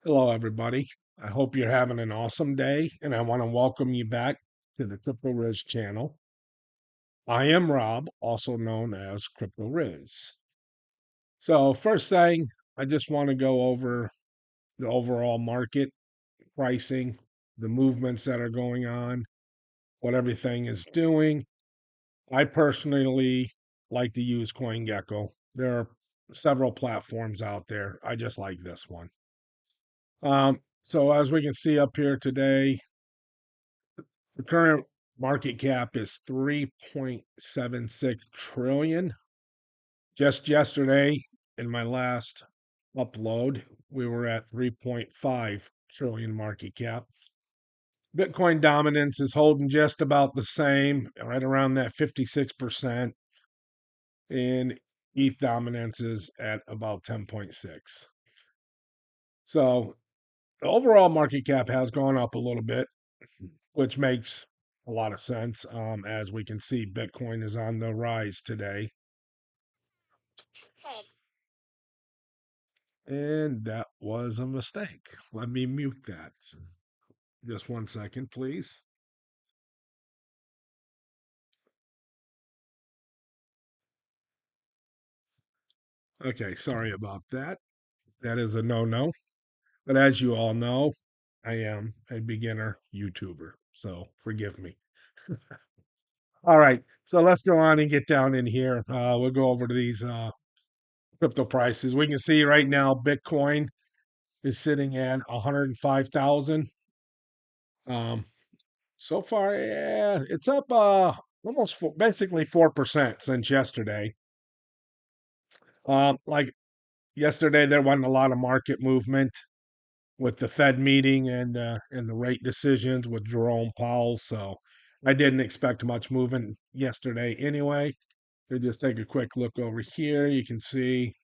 Hello, everybody. I hope you're having an awesome day, and I want to welcome you back to the Crypto Riz channel. I am Rob, also known as Crypto Riz. So, first thing, I just want to go over the overall market pricing, the movements that are going on, what everything is doing. I personally like to use CoinGecko. There are several platforms out there. I just like this one. So, as we can see up here today, the current market cap is 3.76 trillion. Just yesterday, in my last upload, we were at 3.5 trillion market cap. Bitcoin dominance is holding just about the same, right around that 56%, and ETH dominance is at about 10.6. So the overall market cap has gone up a little bit, which makes a lot of sense. As we can see, Bitcoin is on the rise today. And that was a mistake. Let me mute that. Just 1 second, please. Okay, sorry about that. That is a no-no. But as you all know, I am a beginner YouTuber, so forgive me. All right, so let's go on and get down in here. We'll go over to these crypto prices. We can see right now Bitcoin is sitting at 105,000. Um, so far, yeah, it's up almost basically 4% since yesterday. Like yesterday, there wasn't a lot of market movement with the Fed meeting and the rate decisions with Jerome Powell, so I didn't expect much movement yesterday anyway. We just take a quick look over here. You can see,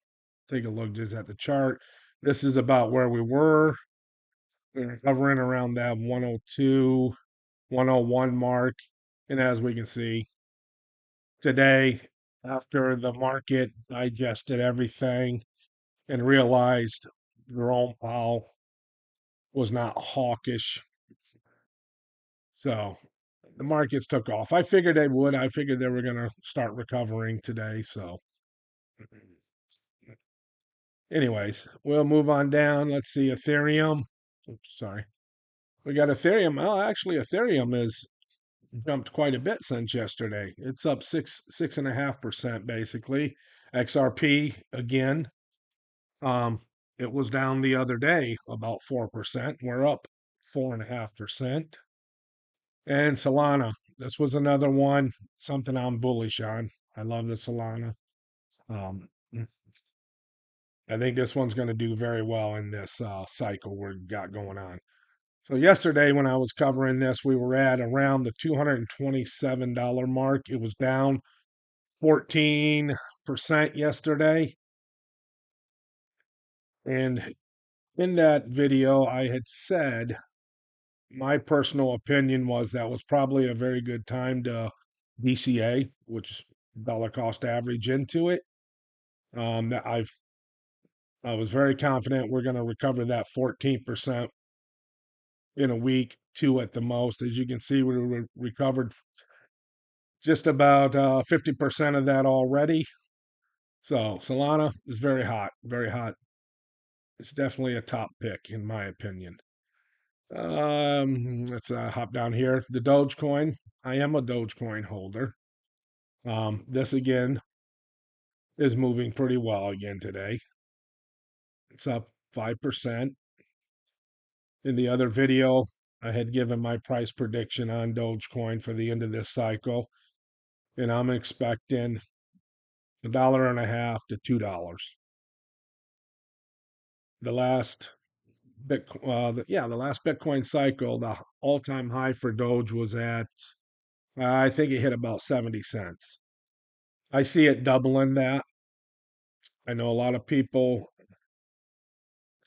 take a look just at the chart. This is about where we were. We're hovering around that 102, 101 mark. And as we can see today, after the market digested everything and realized Jerome Powell was not hawkish, so the markets took off. I figured they would. I figured they were going to start recovering today. So, anyways, we'll move on down. Let's see Ethereum. Oops, sorry. We got Ethereum. Well, actually, Ethereum is jumped quite a bit since yesterday. It's up 6.5% basically. XRP again. Um, it was down the other day about 4%. We're up 4.5%. And Solana. This was another one, something I'm bullish on. I love the Solana. Um, I think this one's going to do very well in this cycle we've got going on. So yesterday when I was covering this, we were at around the $227 mark. It was down 14% yesterday. And in that video, I had said my personal opinion was that was probably a very good time to DCA, which dollar cost average into it. That I was very confident we're going to recover that 14% in a week, two at the most. As you can see, we recovered just about 50% of that already. So Solana is very hot, very hot. It's definitely a top pick in my opinion. Let's hop down here. The Dogecoin. I am a Dogecoin holder. This again is moving pretty well again today. It's up 5%. In the other video, I had given my price prediction on Dogecoin for the end of this cycle, and I'm expecting $1.50 to $2. The last the last Bitcoin cycle, the all-time high for Doge was at, I think it hit about 70 cents. I see it doubling that. I know a lot of people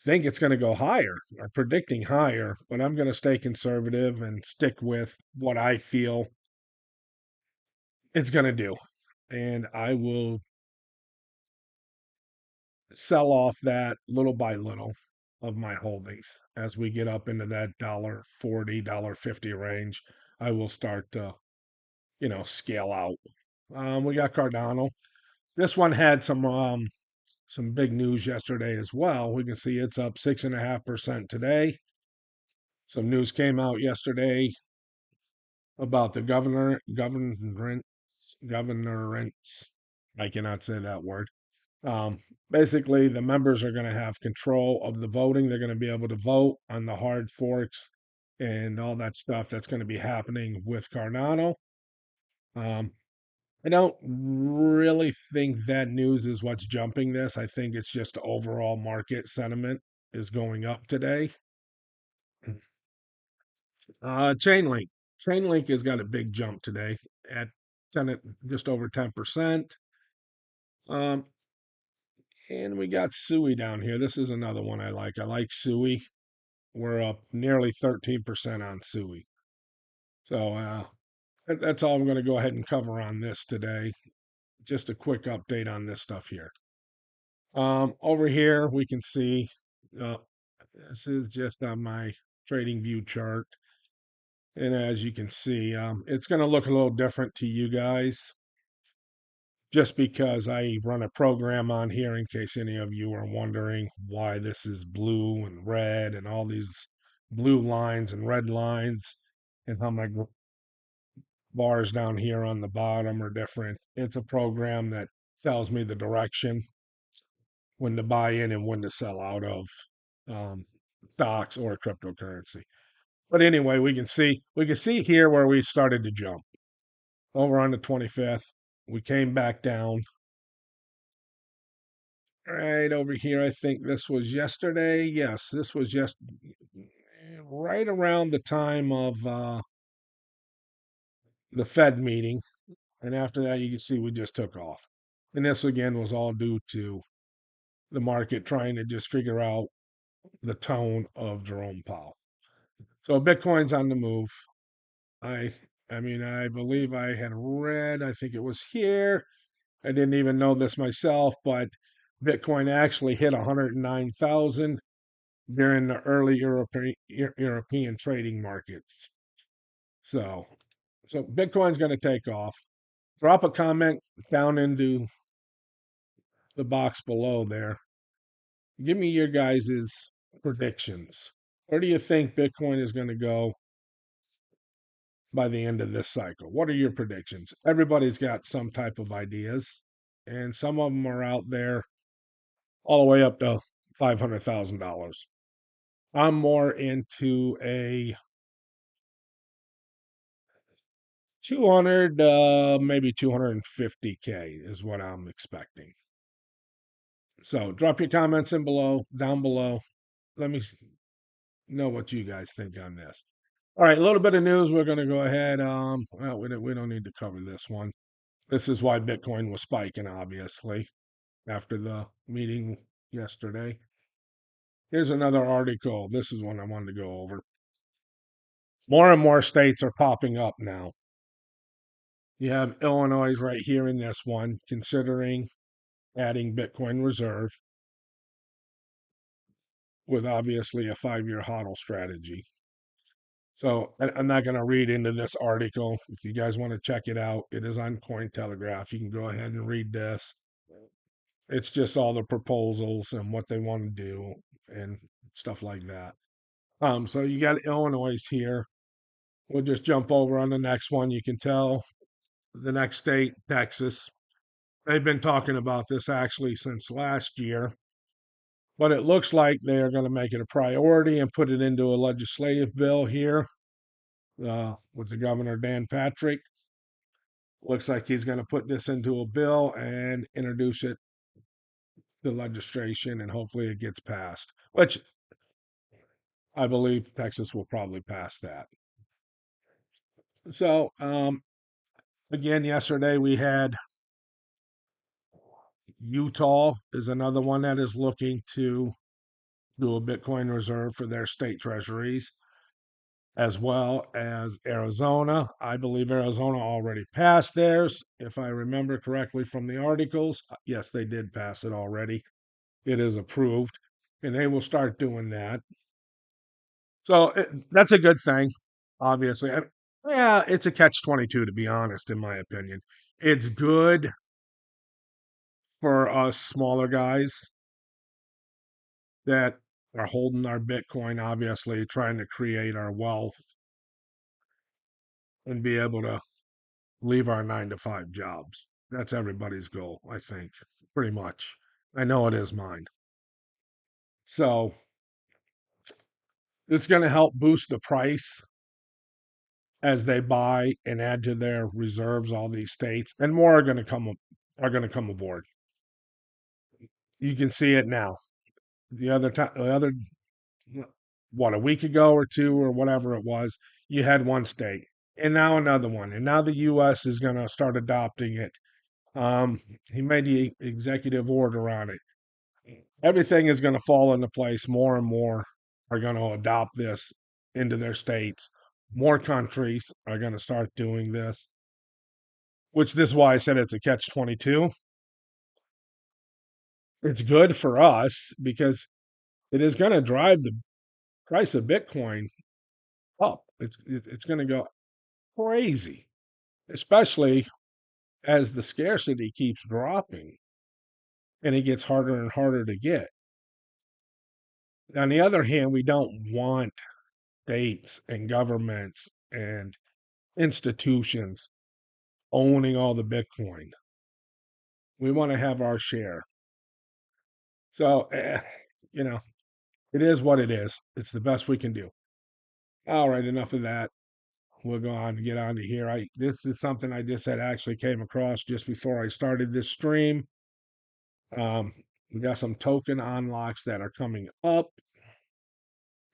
think it's going to go higher or predicting higher, but I'm going to stay conservative and stick with what I feel it's going to do. And I will sell off that little by little. of my holdings. As we get up into that $1.40, $1.50 range, I will start to, scale out. We got Cardano. This one had some big news yesterday as well. We can see it's up 6.5% today. Some news came out yesterday about the governorance. I cannot say that word. Basically, the members are going to have control of the voting. They're going to be able to vote on the hard forks and all that stuff that's going to be happening with Cardano. Um, I don't really think that news is what's jumping this. I think it's just overall market sentiment is going up today. Chainlink. Chainlink has got a big jump today at 10, just over 10%. Um, and we got Sui down here. This is another one I like. I like Sui. We're up nearly 13% on Sui. So that's all I'm going to go ahead and cover on this today. Just a quick update on this stuff here. Over here, we can see uh, this is just on my trading view chart. And as you can see, it's going to look a little different to you guys just because I run a program on here in case any of you are wondering why this is blue and red and all these blue lines and red lines and how my bars down here on the bottom are different. It's a program that tells me the direction when to buy in and when to sell out of um, stocks or cryptocurrency. But anyway, we can see here where we started to jump over on the 25th. We came back down right over here. I think this was yesterday. Yes, this was just right around the time of the Fed meeting. And after that, you can see we just took off. And this again was all due to the market trying to just figure out the tone of Jerome Powell. So Bitcoin's on the move. I I mean, I believe I had read, I think it was here. I didn't even know this myself, but Bitcoin actually hit 109,000 during the early European trading markets. So, so Bitcoin's going to take off. Drop a comment down into the box below there. Give me your guys' predictions. Where do you think Bitcoin is going to go by the end of this cycle? What are your predictions? Everybody's got some type of ideas, and some of them are out there all the way up to $500,000. I'm more into a 200, maybe 250K is what I'm expecting. So drop your comments down below. Let me know what you guys think on this. All right, a little bit of news. We're going to go ahead. Well, we don't need to cover this one. This is why Bitcoin was spiking, obviously, after the meeting yesterday. Here's another article. This is one I wanted to go over. More and more states are popping up now. You have Illinois right here in this one, considering adding Bitcoin reserve with obviously a 5-year hodl strategy. So I'm not going to read into this article. If you guys want to check it out, it is on Cointelegraph. You can go ahead and read this. It's just all the proposals and what they want to do and stuff like that. So you got Illinois here. We'll just jump over on the next one. You can tell the next state, Texas. They've been talking about this actually since last year, but it looks like they are going to make it a priority and put it into a legislative bill here with the governor, Dan Patrick. Looks like he's going to put this into a bill and introduce it to legislation, and hopefully it gets passed, which I believe Texas will probably pass that. So, again, yesterday we had Utah is another one that is looking to do a Bitcoin reserve for their state treasuries, as well as Arizona. I believe Arizona already passed theirs, if I remember correctly from the articles. Yes, they did pass it already. It is approved. and they will start doing that. So that's a good thing, obviously. Yeah, it's a catch-22 to be honest, in my opinion. It's good for us smaller guys that are holding our Bitcoin, obviously trying to create our wealth and be able to leave our 9 to 5 jobs. That's everybody's goal, I think, pretty much. I know it is mine. So it's going to help boost the price as they buy and add to their reserves all these states, and more are going to come aboard. You can see it now. The other what, a week ago or two or whatever it was, you had one state, and now another one, and now the U.S. is going to start adopting it. He made the executive order on it. Everything is going to fall into place. More and more are going to adopt this into their states. More countries are going to start doing this, which this is why I said it's a catch-22. It's good for us because it is going to drive the price of Bitcoin up. It's going to go crazy, especially as the scarcity keeps dropping and it gets harder and harder to get. On the other hand, we don't want states and governments and institutions owning all the Bitcoin. We want to have our share. So, you know, it is what it is. It's the best we can do. All right, enough of that. We'll go on and get on to here. This is something I just had actually came across just before I started this stream. Um, we got some token unlocks that are coming up.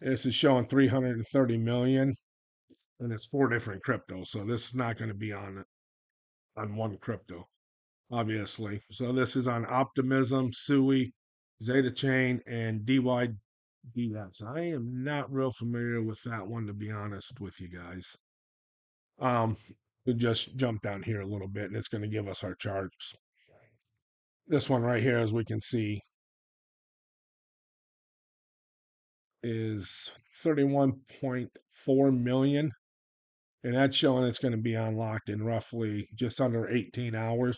This is showing 330 million, and it's 4 different cryptos. So this is not going to be on one crypto, obviously. So this is on Optimism, Sui, Zeta Chain, and DYDX. I am not real familiar with that one, to be honest with you guys. We'll just jump down here a little bit, and it's going to give us our charts. This one right here, as we can see, is 31.4 million, and that's showing it's going to be unlocked in roughly just under 18 hours.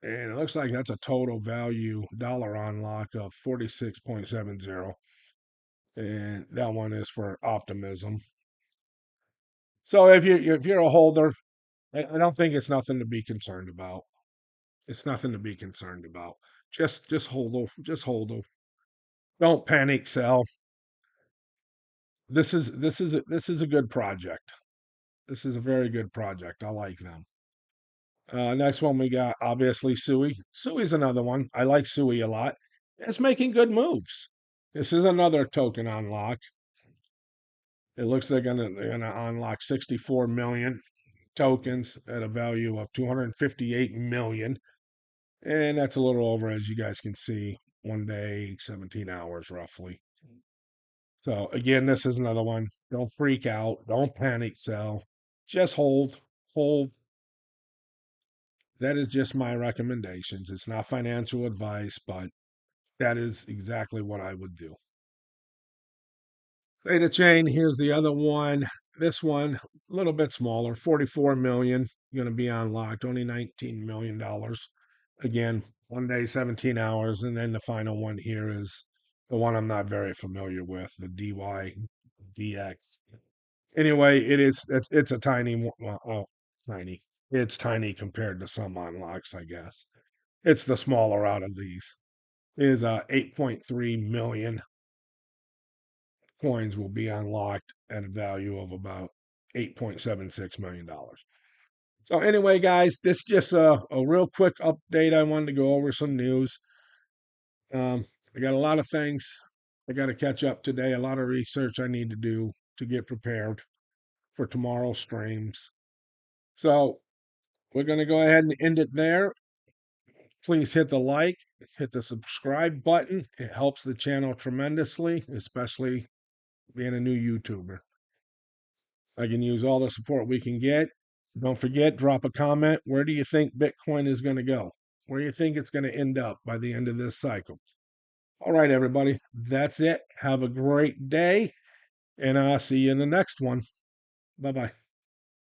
And it looks like that's a total value dollar unlock of 46.70. And that one is for Optimism. So if you're a holder, I don't think it's nothing to be concerned about. It's nothing to be concerned about. Just hold them. Just hold them. Don't panic sell. This is a good project. This is a very good project. I like them. Next one we got obviously Sui. Sui's another one. I like Sui a lot. It's making good moves. This is another token unlock. It looks like they're gonna unlock 64 million tokens at a value of 258 million, and that's a little over, as you guys can see, one day, 17 hours roughly. So again, this is another one. Don't freak out. Don't panic sell. Just hold. Hold. That is just my recommendations. It's not financial advice, but that is exactly what I would do. Theta chain, here's the other one. This one, a little bit smaller, 44 million, going to be unlocked, only $19 million. Again, one day, 17 hours. And then the final one here is the one I'm not very familiar with, the DYDX. Anyway, it's a tiny one. Well, oh, tiny. It's tiny compared to some unlocks, I guess. It's the smaller out of these. Is 8.3 million coins will be unlocked at a value of about $8.76 million. So anyway, guys, this is just a real quick update. I wanted to go over some news. I got a lot of things I got to catch up today, a lot of research I need to do to get prepared for tomorrow's streams. So we're going to go ahead and end it there. Please hit the like, hit the subscribe button. It helps the channel tremendously, especially being a new YouTuber. I can use all the support we can get. Don't forget, drop a comment. Where do you think Bitcoin is going to go? where you think it's going to end up by the end of this cycle. All right, everybody, that's it. Have a great day, and I'll see you in the next one. Bye bye.